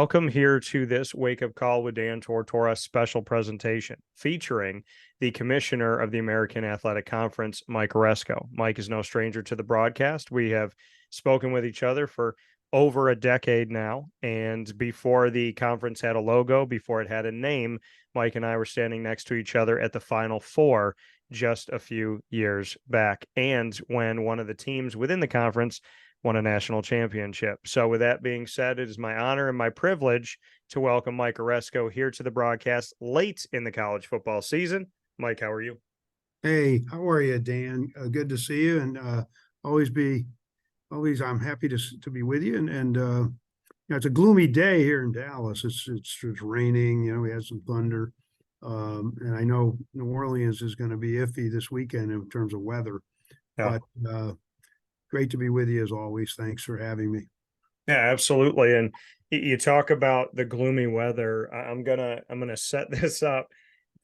Welcome here to this Wake Up Call with Dan Tortora special presentation featuring the Commissioner of the American Athletic Conference, Mike Aresco. Mike is no stranger to the broadcast. We have spoken with each other for over a decade now, and before the conference had a logo, before it had a name, Mike and I were standing next to each other at the Final Four just a few years back, and when one of the teams within the conference won a national championship. So with that being said, it is my honor and my privilege to welcome Mike Aresco here to the broadcast late in the college football season. Mike, how are you? Hey, how are you, Dan? Good to see you, and always I'm happy to be with you. And it's a gloomy day here in Dallas. It's raining. We had some thunder, and I know New Orleans is going to be iffy this weekend in terms of weather. Yeah. But great to be with you as always. Thanks for having me. Yeah, absolutely. And you talk about the gloomy weather. I'm gonna set this up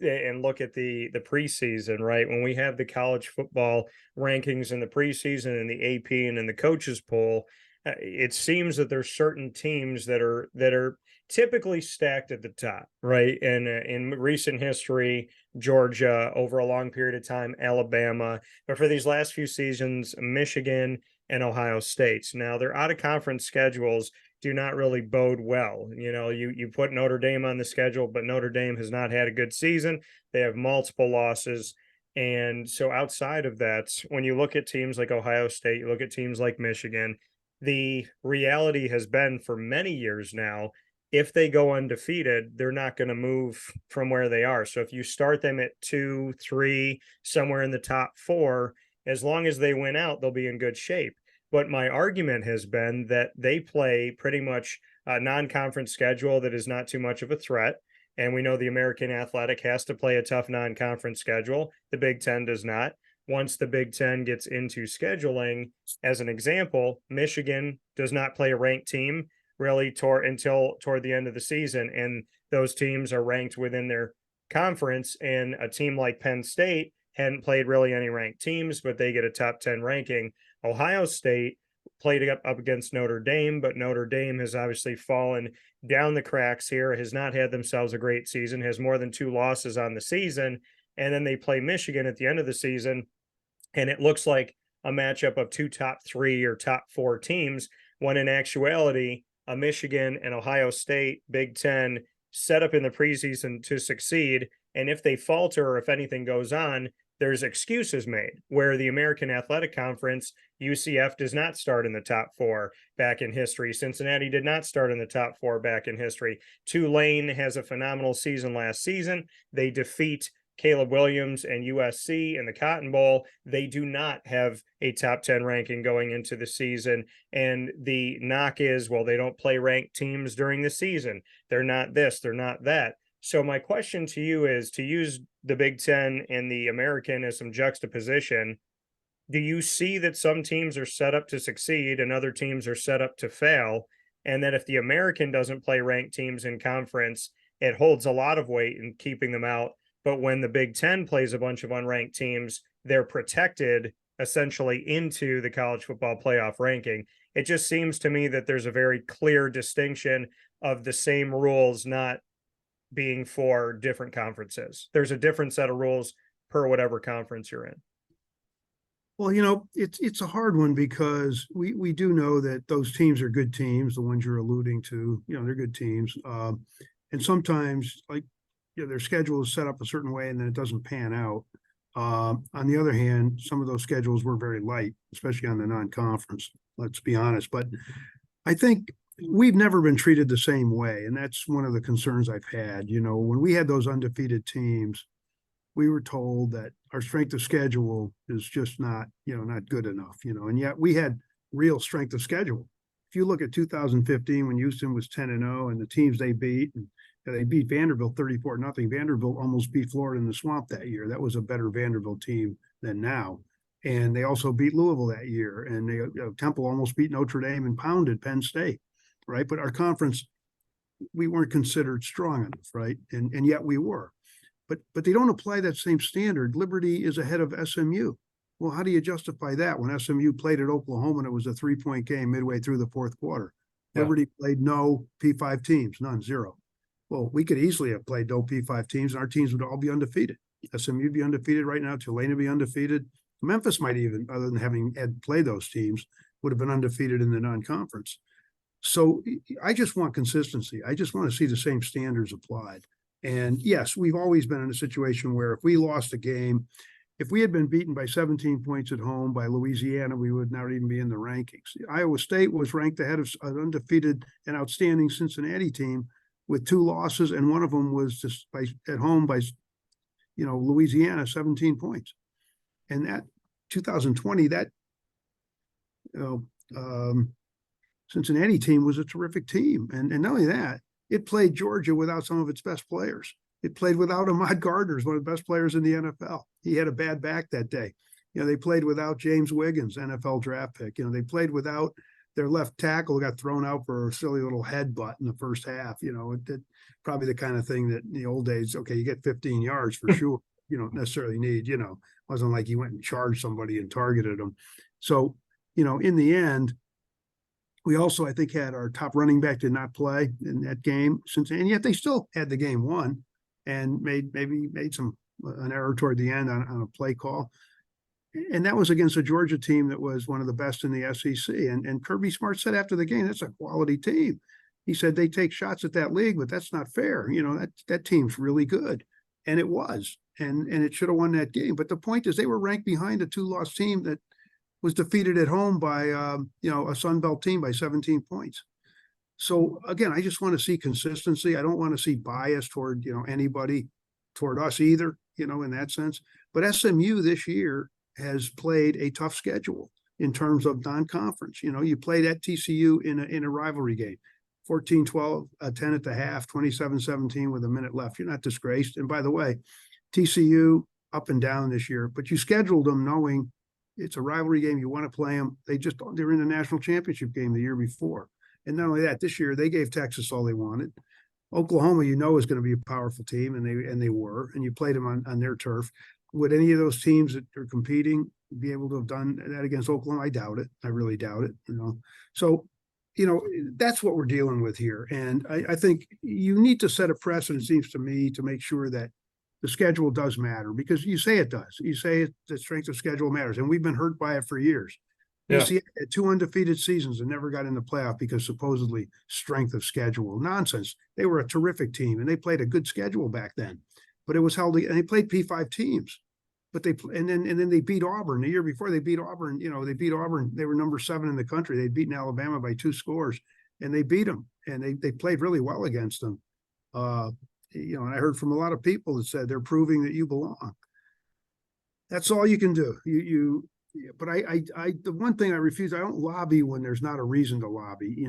and look at the preseason, right? When we have the college football rankings in the preseason and the AP and in the coaches poll, it seems that there's certain teams that are typically stacked at the top, right? And in recent history, Georgia over a long period of time, Alabama, but for these last few seasons, Michigan and Ohio State. Now their out of conference schedules do not really bode well. You put Notre Dame on the schedule, but Notre Dame has not had a good season. They have multiple losses. And so outside of that, when you look at teams like Ohio State, you look at teams like Michigan, the reality has been for many years now, if they go undefeated, they're not going to move from where they are. So if you start them at 2, 3, somewhere in the top 4, as long as they win out, they'll be in good shape. But my argument has been that they play pretty much a non-conference schedule that is not too much of a threat. And we know the American Athletic has to play a tough non-conference schedule. The Big Ten does not. Once the Big Ten gets into scheduling, as an example, Michigan does not play a ranked team really until toward the end of the season. And those teams are ranked within their conference. And a team like Penn State hadn't played really any ranked teams, but they get a top 10 ranking. Ohio State played up against Notre Dame, but Notre Dame has obviously fallen down the cracks here, has not had themselves a great season, has more than 2 losses on the season. And then they play Michigan at the end of the season, and it looks like a matchup of 2 top 3 or top 4 teams, when in actuality, a Michigan and Ohio State Big Ten set up in the preseason to succeed. And if they falter or if anything goes on, there's excuses made, where the American Athletic Conference, UCF does not start in the top 4 back in history. Cincinnati did not start in the top 4 back in history. Tulane has a phenomenal season last season. They defeat Caleb Williams and USC in the Cotton Bowl. They do not have a top 10 ranking going into the season. And the knock is, well, they don't play ranked teams during the season. They're not this, they're not that. So my question to you is, to use the Big Ten and the American as some juxtaposition, do you see that some teams are set up to succeed and other teams are set up to fail? And that if the American doesn't play ranked teams in conference, it holds a lot of weight in keeping them out. But when the Big Ten plays a bunch of unranked teams, they're protected essentially into the college football playoff ranking. It just seems to me that there's a very clear distinction of the same rules not being for different conferences. There's a different set of rules per whatever conference you're in. Well, it's a hard one because we do know that those teams are good teams, the ones you're alluding to, they're good teams. And sometimes their schedule is set up a certain way and then it doesn't pan out. On the other hand, some of those schedules were very light, especially on the non-conference, let's be honest. But I think we've never been treated the same way. And that's one of the concerns I've had. When we had those undefeated teams, we were told that our strength of schedule is just not good enough, and yet we had real strength of schedule. If you look at 2015, when Houston was 10-0 and the teams they beat, and they beat Vanderbilt 34-0. Vanderbilt almost beat Florida in the Swamp that year. That was a better Vanderbilt team than now. And they also beat Louisville that year. And Temple almost beat Notre Dame and pounded Penn State, right? But our conference, we weren't considered strong enough, right? And yet we were. But they don't apply that same standard. Liberty is ahead of SMU. Well, how do you justify that when SMU played at Oklahoma and it was a 3-point game midway through the fourth quarter? Yeah. Liberty played no P5 teams, none, zero. Well, we could easily have played no P5 teams, and our teams would all be undefeated. SMU would be undefeated right now. Tulane would be undefeated. Memphis might even, other than having had played those teams, would have been undefeated in the non-conference. So I just want consistency. I just want to see the same standards applied. And yes, we've always been in a situation where if we lost a game, if we had been beaten by 17 points at home by Louisiana, we would not even be in the rankings. Iowa State was ranked ahead of an undefeated and outstanding Cincinnati team with 2 losses, and one of them was just at home by, Louisiana, 17 points. And that 2020, that Cincinnati team was a terrific team. And not only that, it played Georgia without some of its best players. It played without Ahmad Gardner, one of the best players in the NFL. He had a bad back that day. They played without James Wiggins, NFL draft pick. They played without their left tackle, got thrown out for a silly little headbutt in the first half. It probably the kind of thing that in the old days, okay, you get 15 yards for sure. You don't necessarily need, it wasn't like you went and charged somebody and targeted them. So, in the end, we also, I think, had our top running back did not play in that game, and yet they still had the game won and made an error toward the end on a play call. And that was against a Georgia team that was one of the best in the SEC. And Kirby Smart said after the game, that's a quality team. He said they take shots at that league, but that's not fair. That team's really good. And it was. And it should have won that game. But the point is they were ranked behind a 2-loss team that was defeated at home by, a Sun Belt team by 17 points. So again, I just want to see consistency. I don't want to see bias toward, anybody, toward us either, in that sense. But SMU this year has played a tough schedule in terms of non-conference. You played at TCU in a rivalry game, 14-12, 10 at the half, 27-17 with a minute left. You're not disgraced. And by the way, TCU up and down this year, but you scheduled them knowing it's a rivalry game. You want to play them. They're in the national championship game the year before. And not only that, this year they gave Texas all they wanted. Oklahoma, is going to be a powerful team, and they were, and you played them on their turf. Would any of those teams that are competing be able to have done that against Oklahoma? I doubt it. I really doubt it. So, that's what we're dealing with here. And I think you need to set a precedent, it seems to me, to make sure that the schedule does matter, because you say it does. You say the strength of schedule matters, and we've been hurt by it for years. Yeah. UCF had 2 undefeated seasons and never got in the playoff because supposedly strength of schedule. Nonsense. They were a terrific team, and they played a good schedule back then. But it was held, and they played P5 teams. But and then they beat Auburn the year before. They beat Auburn. They beat Auburn. They were number 7 in the country. They'd beaten Alabama by 2 scores, and they beat them. And they played really well against them. And I heard from a lot of people that said they're proving that you belong. That's all you can do. But the one thing I refuse, I don't lobby when there's not a reason to lobby.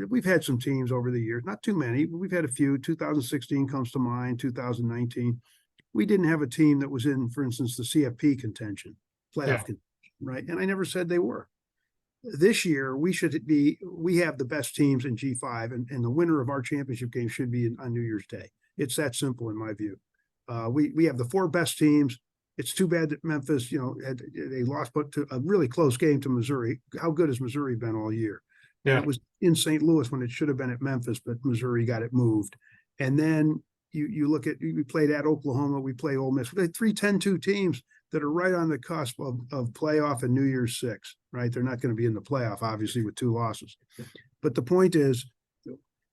We've had some teams over the years, not too many, but we've had a few. 2016 comes to mind, 2019. We didn't have a team that was in, for instance, the CFP contention, playoff contention, right? And I never said they were. This year, we have the best teams in G5, and the winner of our championship game should be on New Year's Day. It's that simple in my view. We have the 4 best teams. It's too bad that Memphis, they lost, but to a really close game to Missouri. How good has Missouri been all year? Yeah. And it was in St. Louis when it should have been at Memphis, but Missouri got it moved. And then you look at, we played at Oklahoma, we played Ole Miss. We played 3 10-2 teams that are right on the cusp of playoff and New Year's Six, right? They're not going to be in the playoff, obviously, with 2 losses. But the point is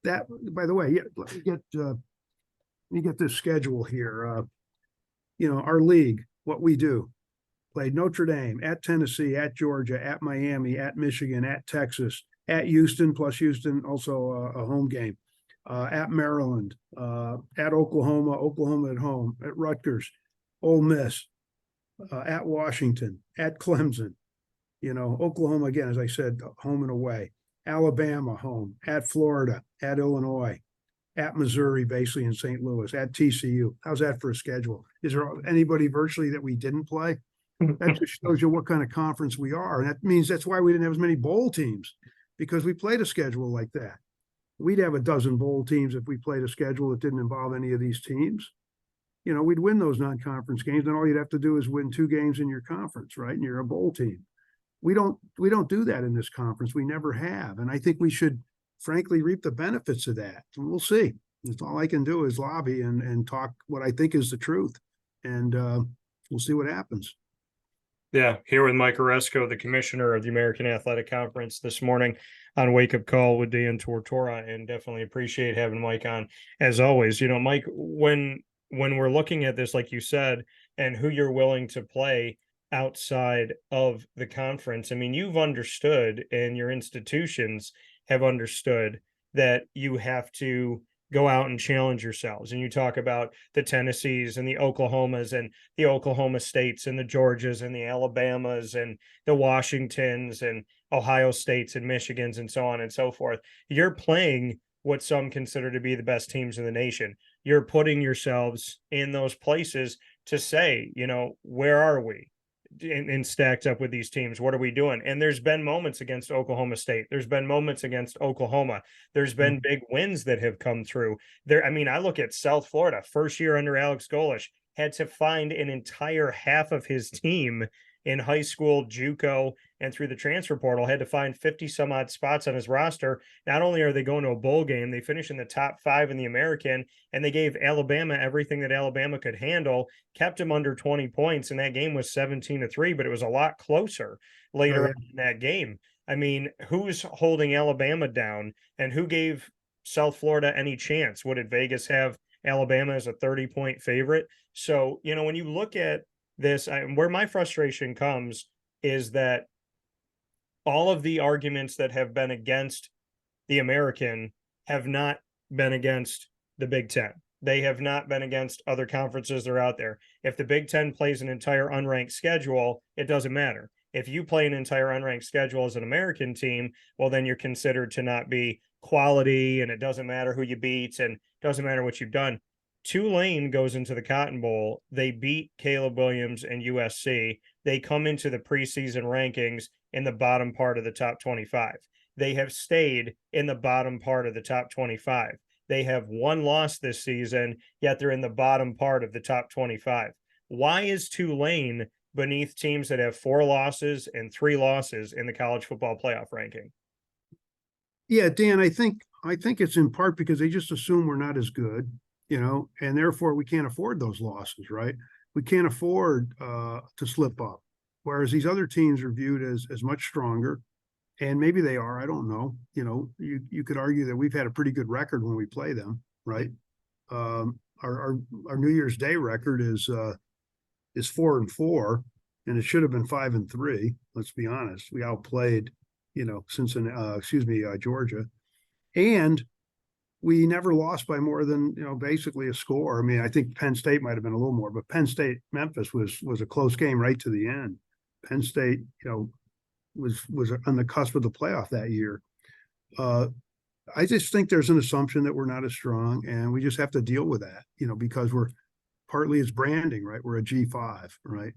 that, by the way, let me get this schedule here. Our league, what we do, played Notre Dame, at Tennessee, at Georgia, at Miami, at Michigan, at Texas, at Houston, plus Houston also a home game, at Maryland, at Oklahoma at home, at Rutgers, Ole Miss, at Washington, at Clemson, Oklahoma, again, as I said, home and away, Alabama home, at Florida, at Illinois, at Missouri, basically in St. Louis, at TCU. How's that for a schedule? Is there anybody virtually that we didn't play? That just shows you what kind of conference we are. And that means that's why we didn't have as many bowl teams, because we played a schedule like that. We'd have a dozen bowl teams if we played a schedule that didn't involve any of these teams. We'd win those non-conference games, and all you'd have to do is win 2 games in your conference, right? And you're a bowl team. We don't do that in this conference. We never have. And I think we should frankly reap the benefits of that. And we'll see. That's all I can do is lobby and talk what I think is the truth. And we'll see what happens. Yeah, here with Mike Aresco, the commissioner of the American Athletic Conference this morning on Wake Up Call with Dan Tortora, and definitely appreciate having Mike on as always. You know, Mike, when we're looking at this, like you said, and who you're willing to play outside of the conference, I mean, you've understood and your institutions have understood that you have to go out and challenge yourselves. And you talk about the Tennessees and the Oklahomas and the Oklahoma States and the Georgias and the Alabamas and the Washingtons and Ohio States and Michigans and so on and so forth. You're playing what some consider to be the best teams in the nation. You're putting yourselves in those places to say, you know, where are we? And stacked up with these teams. What are we doing? And there's been moments against Oklahoma State. There's been moments against Oklahoma. There's been big wins that have come through there. I mean, I look at South Florida, first year under Alex Golish, had to find an entire half of his team in high school, JUCO, and through the transfer portal, had to find 50 some odd spots on his roster. Not only are they going to a bowl game, they finish in the top 5 in the American, and they gave Alabama everything that Alabama could handle, kept him under 20 points, and that game was 17-3, but it was a lot closer later in that game. I mean, who's holding Alabama down, and who gave South Florida any chance? What did Vegas have Alabama as a 30-point favorite? So, you know, when you look at this, where my frustration comes is that all of the arguments that have been against the American have not been against the Big Ten. They have not been against other conferences that are out there. If the Big Ten plays an entire unranked schedule, it doesn't matter. If you play an entire unranked schedule as an American team, well, then you're considered to not be quality, and it doesn't matter who you beat, and it doesn't matter what you've done. Tulane goes into the Cotton Bowl. They beat Caleb Williams and USC. They come into the preseason rankings in the bottom part of the top 25. They have stayed in the bottom part of the top 25. They have one loss this season, yet they're in the bottom part of the top 25. Why is Tulane beneath teams that have 4 losses and 3 losses in the college football playoff ranking? Yeah, Dan, I think it's in part because they just assume we're not as good, you know, and therefore we can't afford those losses, right? We can't afford to slip up. Whereas these other teams are viewed as much stronger, and maybe they are. I don't know. You know, you could argue that we've had a pretty good record when we play them, right? Our New Year's Day record is 4-4, and it should have been 5-3. Let's be honest. We outplayed, you know, Georgia, and we never lost by more than, you know, basically a score. I mean, I think Penn State might have been a little more, but Penn State Memphis was a close game right to the end. Penn State, you know, was on the cusp of the playoff that year. I just think there's an assumption that we're not as strong, and we just have to deal with that, you know, because we're partly it's branding, right? We're a G5, right?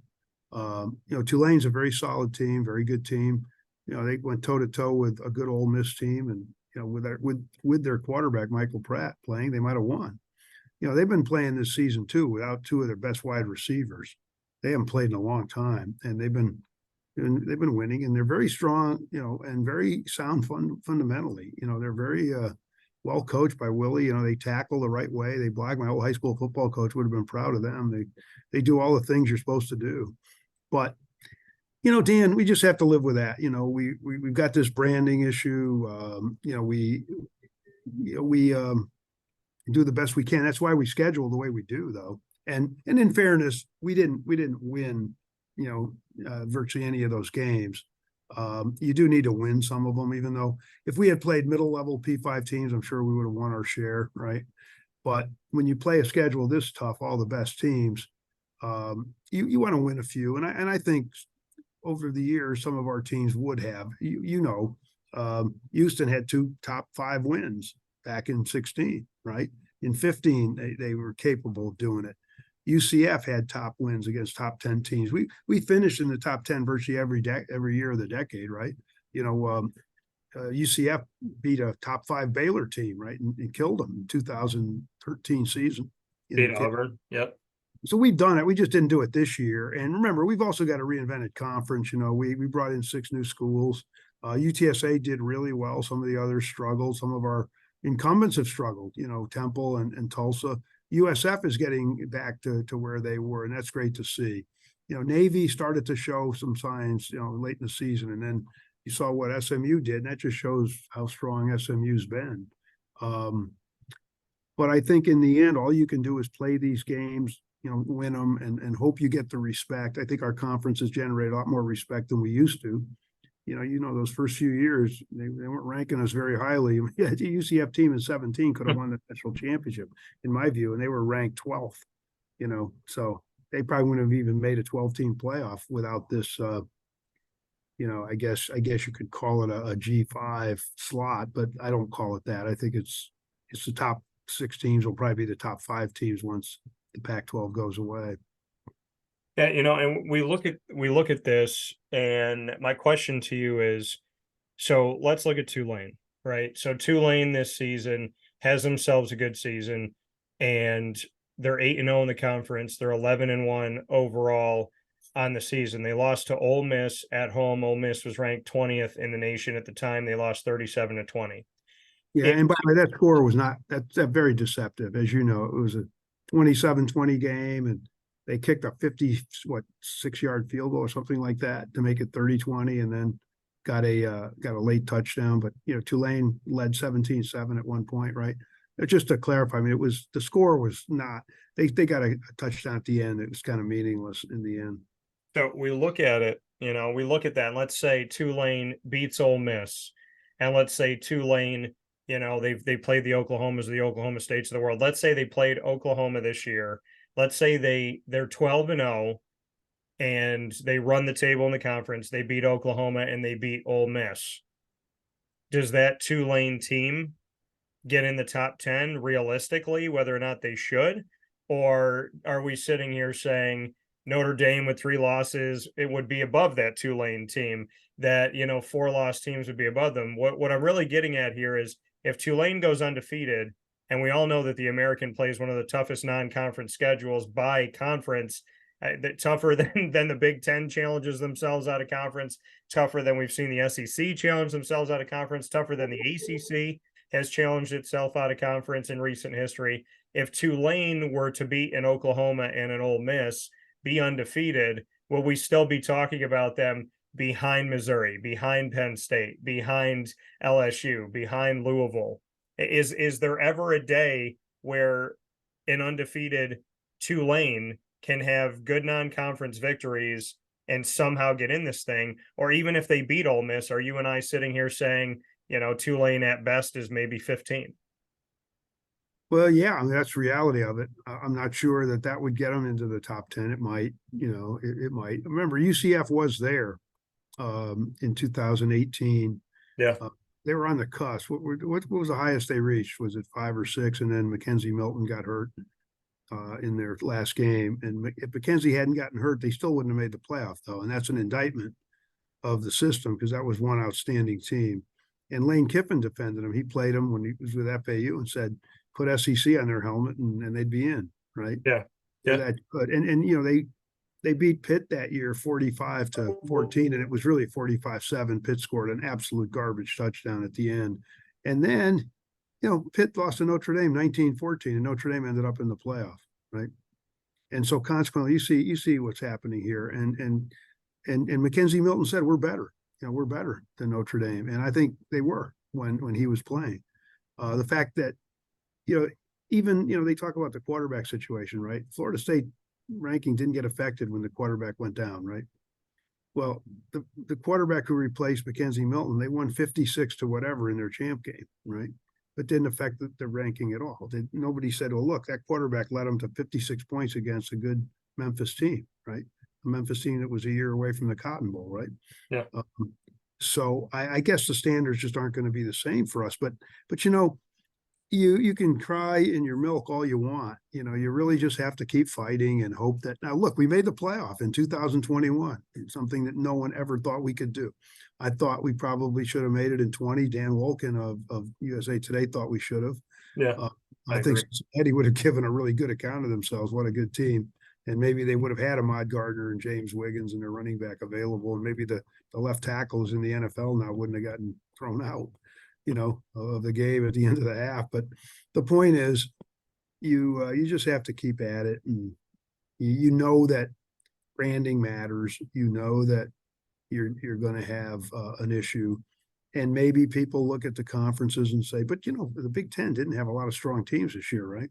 You know, Tulane's a very solid team, very good team. You know, they went toe to toe with a good Ole Miss team, and you know, with their quarterback Michael Pratt playing, they might have won. You know, they've been playing this season too without 2 of their best wide receivers. They haven't played in a long time, and they've been winning, and they're very strong, you know, and very sound fundamentally. You know, they're very well coached by Willie. You know, they tackle the right way. They block. My old high school football coach would have been proud of them. They do all the things you're supposed to do. But, you know, Dan, we just have to live with that. You know, we've got this branding issue. You know, we do the best we can. That's why we schedule the way we do, though. And in fairness, we didn't win, you know, virtually any of those games. You do need to win some of them, even though if we had played middle level P5 teams, I'm sure we would have won our share, right? But when you play a schedule this tough, all the best teams, you want to win a few. And I think over the years, some of our teams would have. You know, Houston had 2 top 5 wins back in 16, right? In 15, they were capable of doing it. UCF had top wins against top 10 teams. We finished in the top 10 virtually every year of the decade, right? You know, UCF beat a top 5 Baylor team, right, and killed them in 2013 season. Beat Auburn, yep. So we've done it. We just didn't do it this year. And remember, we've also got a reinvented conference. You know, we brought in 6 new schools. UTSA did really well. Some of the others struggled. Some of our incumbents have struggled, Temple and Tulsa. USF is getting back to where they were, and that's great to see. Navy started to show some signs, late in the season, and then you saw what SMU did, and that just shows how strong SMU's been. But I think in the end, all you can do is play these games, win them, and hope you get the respect. I think our conference has generated a lot more respect than we used to. Those first few years, they weren't ranking us very highly. The UCF team in 17 could have won the national championship, in my view, and they were ranked 12th, so they probably wouldn't have even made a 12-team playoff without this, I guess you could call it a G5 slot, but I don't call it that. I think it's the top 6 teams will probably be the top 5 teams once the Pac-12 goes away. Yeah, and we look at this, and my question to you is, so let's look at Tulane, right? So Tulane this season has themselves a good season, and they're 8-0 in the conference. They're 11-1 overall on the season. They lost to Ole Miss at home. Ole Miss was ranked 20th in the nation at the time. They lost 37-20. Yeah, and by the way, that score was not that's very deceptive. As you know, it was a 27-20 game, and they kicked a 6-yard field goal or something like that to make it 30-20, and then got a late touchdown. But Tulane led 17-7 at one point, right? Just to clarify, I mean, the score was not. They got a touchdown at the end. It was kind of meaningless in the end. So we look at it, we look at that, and let's say Tulane beats Ole Miss, and let's say Tulane, they played the Oklahomas, the Oklahoma States of the world. Let's say they played Oklahoma this year. Let's say they're 12-0 and they run the table in the conference. They beat Oklahoma and they beat Ole Miss. Does that Tulane team get in the top 10 realistically, whether or not they should? Or are we sitting here saying Notre Dame with 3 losses, it would be above that Tulane team, that, 4-loss teams would be above them? What I'm really getting at here is, if Tulane goes undefeated, and we all know that the American plays one of the toughest non-conference schedules by conference, tougher than the Big Ten challenges themselves out of conference, tougher than we've seen the SEC challenge themselves out of conference, tougher than the ACC has challenged itself out of conference in recent history. If Tulane were to beat an Oklahoma and an Ole Miss, be undefeated, will we still be talking about them behind Missouri, behind Penn State, behind LSU, behind Louisville? Is there ever a day where an undefeated Tulane can have good non-conference victories and somehow get in this thing? Or even if they beat Ole Miss, are you and I sitting here saying, Tulane at best is maybe 15? Well, yeah, I mean, that's the reality of it. I'm not sure that would get them into the top 10. It might, it might. Remember, UCF was there in 2018. Yeah. They were on the cusp. What was the highest they reached? Was it 5 or 6? And then Mackenzie Milton got hurt in their last game. And if Mackenzie hadn't gotten hurt, they still wouldn't have made the playoff, though. And that's an indictment of the system, because that was one outstanding team. And Lane Kiffin defended him. He played him when he was with FAU and said, put SEC on their helmet and they'd be in, right? Yeah. Yeah. That good. And they beat Pitt that year 45-14, and it was really 45-7. Pitt scored an absolute garbage touchdown at the end. And then, Pitt lost to Notre Dame 19-14, and Notre Dame ended up in the playoff, right? And so consequently, you see what's happening here. And Mackenzie Milton said, we're better. We're better than Notre Dame. And I think they were when he was playing. The fact that, even, they talk about the quarterback situation, right? Florida State ranking didn't get affected when the quarterback went down, right? Well, the quarterback who replaced Mackenzie Milton, they won 56 to whatever in their champ game, right? But didn't affect the ranking at all. Nobody said, well, look, that quarterback led them to 56 points against a good Memphis team, right? A Memphis team that was a year away from the Cotton Bowl, right? Yeah. So I guess the standards just aren't going to be the same for us. But you can cry in your milk all you want. You really just have to keep fighting and hope that. Now, look, we made the playoff in 2021. It's something that no one ever thought we could do. I thought we probably should have made it in 20. Dan Wolken of USA Today thought we should have. Yeah. I think Cincinnati would have given a really good account of themselves. What a good team. And maybe they would have had Ahmad Gardner and James Wiggins and their running back available. And maybe the left tackles in the NFL now wouldn't have gotten thrown out, of the game at the end of the half. But the point is, you just have to keep at it. And you know that branding matters. You know that you're going to have an issue. And maybe people look at the conferences and say, but the Big Ten didn't have a lot of strong teams this year, right?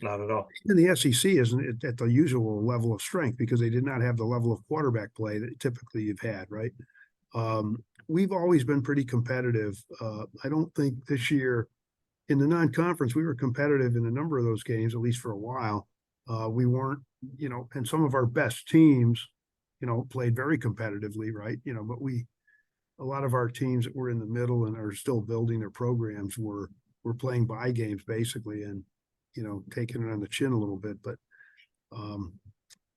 Not at all. And the SEC isn't at the usual level of strength because they did not have the level of quarterback play that typically you've had, right? We've always been pretty competitive. I don't think this year in the non-conference, we were competitive in a number of those games, at least for a while. We weren't, and some of our best teams, played very competitively, right? But a lot of our teams that were in the middle and are still building their programs were playing bye games basically, and taking it on the chin a little bit. But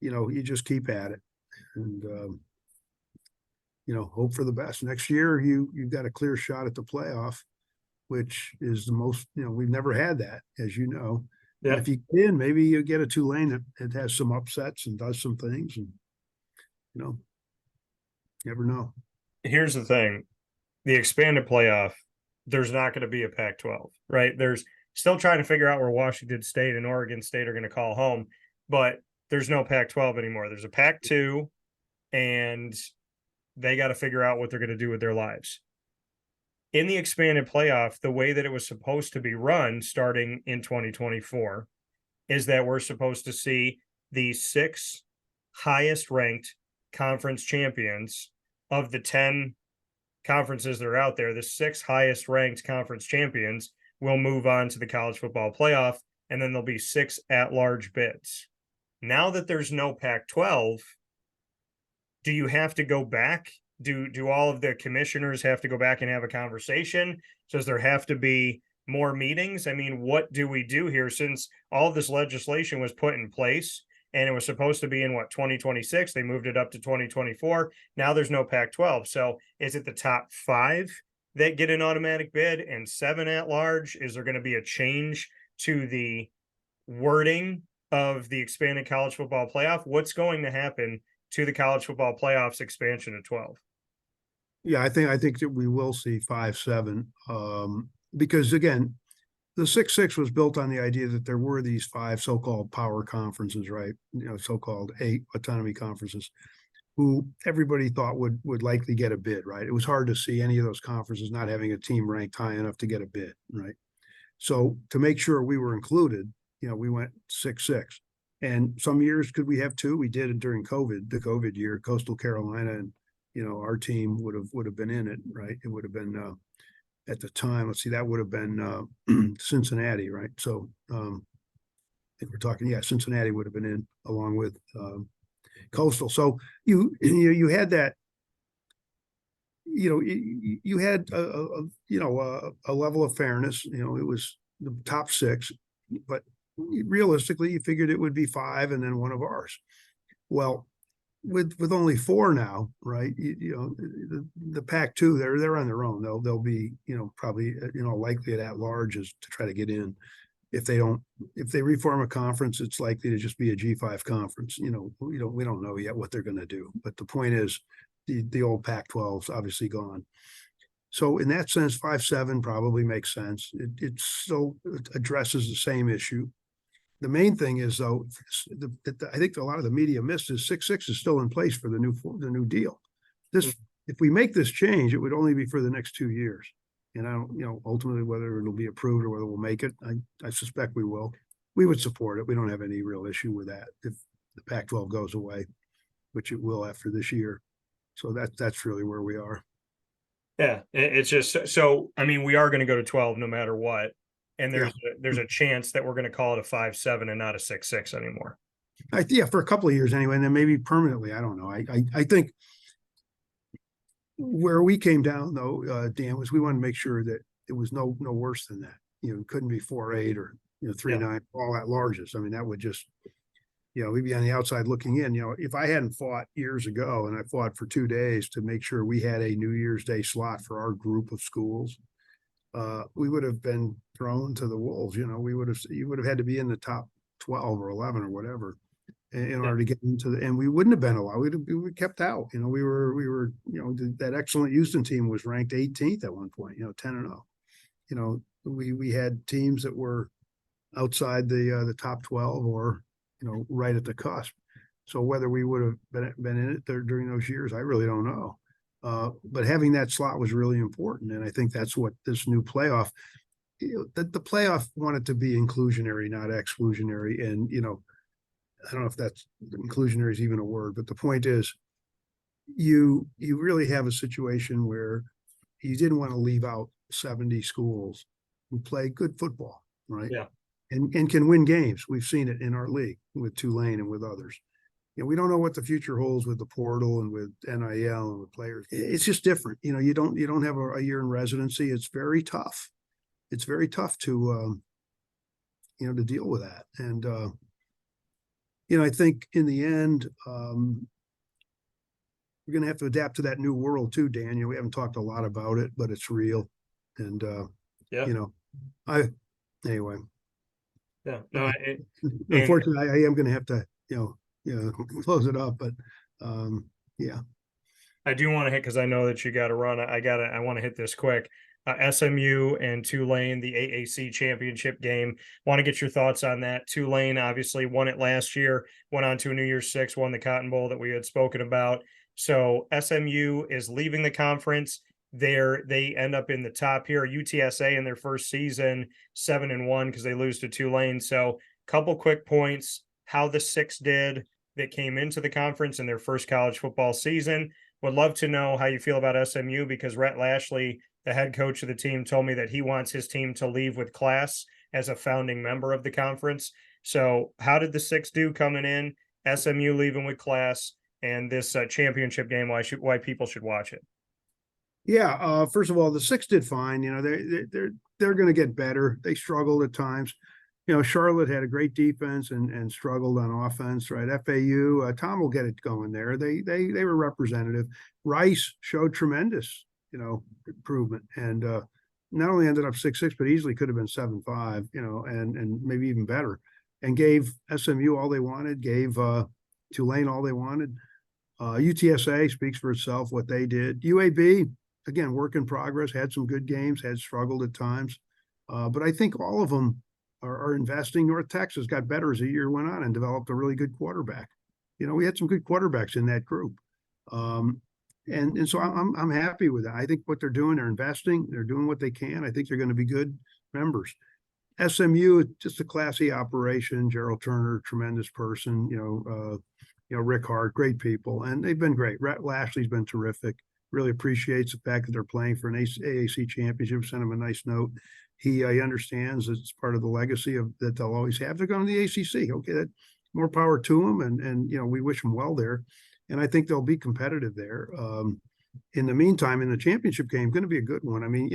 you just keep at it, and hope for the best. Next year, you've got a clear shot at the playoff, which is the most. We've never had that, as you know. Yeah. And if you get in, maybe you get a Tulane that has some upsets and does some things, and never know. Here's the thing. The expanded playoff, there's not going to be a Pac-12, right? There's still trying to figure out where Washington State and Oregon State are going to call home, but there's no Pac-12 anymore. There's a Pac-2, and they got to figure out what they're going to do with their lives. In the expanded playoff, the way that it was supposed to be run starting in 2024 is that we're supposed to see the 6 highest ranked conference champions of the 10 conferences that are out there. The 6 highest ranked conference champions will move on to the college football playoff, and then there'll be 6 at-large bids. Now that there's no Pac-12, do you have to go back? Do all of the commissioners have to go back and have a conversation? Does there have to be more meetings? I mean, what do we do here since all of this legislation was put in place and it was supposed to be in 2026? They moved it up to 2024. Now there's no Pac-12. So is it the top 5 that get an automatic bid and 7 at large? Is there going to be a change to the wording of the expanded college football playoff? What's going to happen to the college football playoffs expansion to 12? Yeah, I think that we will see 5-7, because again, the 6-6 was built on the idea that there were these 5 so-called power conferences, right? So-called 8 autonomy conferences, who everybody thought would likely get a bid, right? It was hard to see any of those conferences not having a team ranked high enough to get a bid, right? So to make sure we were included, we went 6-6. And some years could we have 2? We did it during COVID, the COVID year, Coastal Carolina, and our team would have been in it, right? It would have been at the time. Let's see, that would have been Cincinnati, right? So I think we're talking, Cincinnati would have been in along with Coastal. So you had that, you had a level of fairness. It was the top 6, but realistically, you figured it would be 5 and then one of ours. Well, with only 4 now, right? The Pac-2, they're on their own. They'll be probably likely at larges to try to get in. If they reform a conference, it's likely to just be a G5 conference. We don't know yet what they're going to do. But the point is, the old Pac-12's obviously gone. So in that sense, 5-7 probably makes sense. It still addresses the same issue. The main thing is, though, I think a lot of the media missed is 6-6 is still in place for the new deal. If we make this change, it would only be for the next 2 years. And I don't, ultimately whether it'll be approved or whether we'll make it, I suspect we will. We would support it. We don't have any real issue with that if the Pac-12 goes away, which it will after this year. So that's really where we are. Yeah, it's just so. I mean, we are going to go to 12 no matter what, and there's a chance that we're going to call it a 5-7 and not a 6-6 anymore. For a couple of years anyway, and then maybe permanently. I don't know. I think where we came down though, Dan, was we wanted to make sure that it was no worse than that. It couldn't be 4-8 or 3-9 all at larges. I mean, that would just we'd be on the outside looking in. If I hadn't fought years ago, and I fought for 2 days to make sure we had a New Year's Day slot for our group of schools, we would have been thrown to the wolves. You would have had to be in the top 12 or 11 or whatever. in order to get into and we wouldn't have been allowed. We were kept out. We were, that excellent Houston team was ranked 18th at one point, 10-0. We had teams that were outside the top 12 or, right at the cusp. So whether we would have been in it there during those years, I really don't know. But having that slot was really important. And I think that's what this new playoff, the playoff wanted to be inclusionary, not exclusionary. And, I don't know if that's inclusionary is even a word, but the point is you really have a situation where you didn't want to leave out 70 schools who play good football, right? Yeah. And can win games. We've seen it in our league with Tulane and with others. We don't know what the future holds with the portal and with NIL and with players. It's just different. You don't have a year in residency. It's very tough. It's very tough to, to deal with that. And, I think in the end, we're going to have to adapt to that new world too, Dan. We haven't talked a lot about it, but it's real. And, anyway. Yeah. No, unfortunately, I am going to have to, close it up, but yeah. I do want to hit, because I know that you got to run. I want to hit this quick. SMU and Tulane, the AAC Championship game. Want to get your thoughts on that. Tulane obviously won it last year, went on to a New Year's Six, won the Cotton Bowl that we had spoken about. So SMU is leaving the conference. They end up in the top here. UTSA in their first season, 7-1 because they lose to Tulane. So couple quick points, how the six did that came into the conference in their first college football season. Would love to know how you feel about SMU, because Rhett Lashley, the head coach of the team, told me that he wants his team to leave with class as a founding member of the conference. So how did the six do coming in, SMU leaving with class, and this championship game, why people should watch it? Yeah. First of all, the six did fine. They're going to get better. They struggled at times. Charlotte had a great defense and struggled on offense, right? FAU, Tom will get it going there. They were representative. Rice showed tremendous, improvement, and not only ended up 6-6, but easily could have been 7-5, and maybe even better, and gave SMU all they wanted, gave Tulane all they wanted. UTSA speaks for itself, what they did. UAB, again, work in progress, had some good games, had struggled at times. But I think all of them are investing. North Texas got better as the year went on and developed a really good quarterback. We had some good quarterbacks in that group. And so I'm happy with that. I think what they're doing, they're investing, they're doing what they can. I think they're going to be good members. SMU, just a classy operation. Gerald Turner, tremendous person. Rick Hart, great people, and they've been great. Rhett Lashley's been terrific. Really appreciates the fact that they're playing for an AAC championship. Sent him a nice note. He understands it's part of the legacy that they'll always have. They're going to the ACC. Okay, that more power to them, and we wish them well there. And I think they'll be competitive there. In the meantime, in the championship game, going to be a good one. I mean,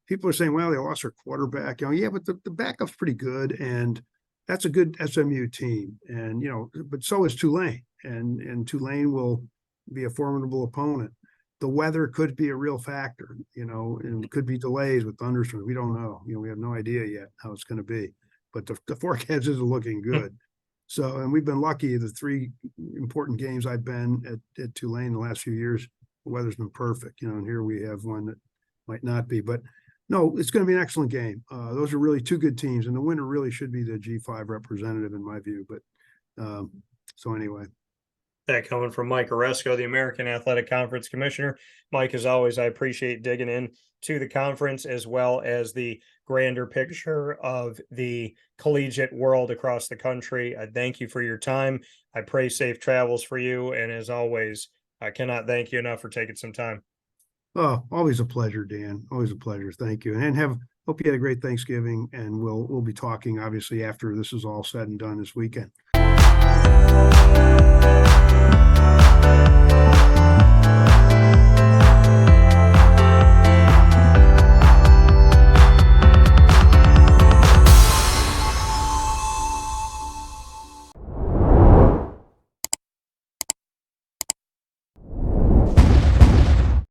people are saying, well, they lost their quarterback. Yeah, but the backup's pretty good, and that's a good SMU team. And but so is Tulane, and Tulane will be a formidable opponent. The weather could be a real factor, and it could be delays with thunderstorms. We don't know. We have no idea yet how it's going to be, but the forecast is looking good. So, and we've been lucky. The three important games I've been at Tulane the last few years, the weather's been perfect, and here we have one that might not be, but no, it's going to be an excellent game. Those are really two good teams, and the winner really should be the G5 representative in my view. But so anyway. That coming from Mike Aresco, the American Athletic Conference Commissioner. Mike, as always, I appreciate digging in to the conference as well as the grander picture of the collegiate world across the country. I thank you for your time. I pray safe travels for you. And as always, I cannot thank you enough for taking some time. Oh, always a pleasure, Dan. Always a pleasure. Thank you. And hope you had a great Thanksgiving, and we'll be talking obviously after this is all said and done this weekend.